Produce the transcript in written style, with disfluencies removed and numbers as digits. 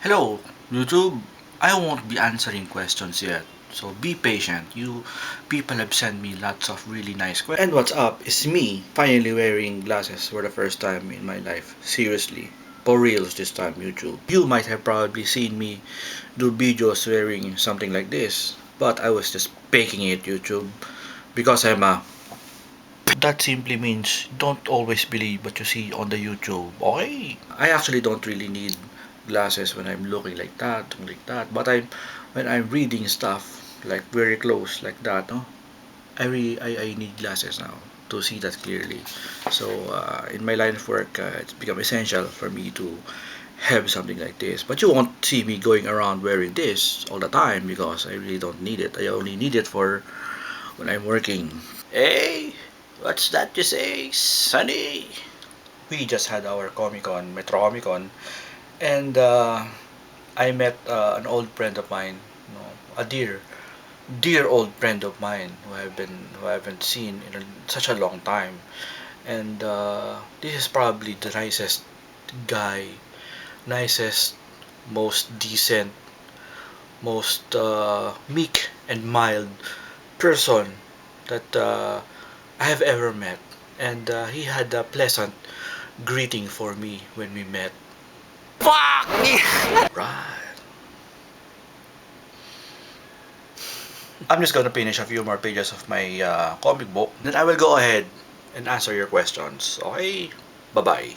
Hello, YouTube. I won't be answering questions yet, so be patient. You people have sent me lots of really nice questions. And what's up is me finally wearing glasses for the first time in my life. Seriously. For reals this time, YouTube. You might have probably seen me do videos wearing something like this, but I was just faking it, YouTube, because I'm a. That simply means don't always believe what you see on the YouTube. Okay? I actually don't really need glasses when I'm looking like that. But when I'm reading stuff like very close like that, no, I need glasses now to see that clearly. So in my line of work, it's become essential for me to have something like this. But you won't see me going around wearing this all the time because I really don't need it. I only need it for when I'm working. Hey, what's that you say, Sunny? We just had our Comic Con, Metro Comic Con, and I met an old friend of mine, a dear old friend of mine who I haven't seen in such a long time, and this is probably the nicest guy, nicest, most decent, most meek and mild person that I have ever met, and he had a pleasant greeting for me when we met. Fuck me! Right. I'm just gonna finish a few more pages of my comic book. Then I will go ahead and answer your questions. Okay? Bye bye.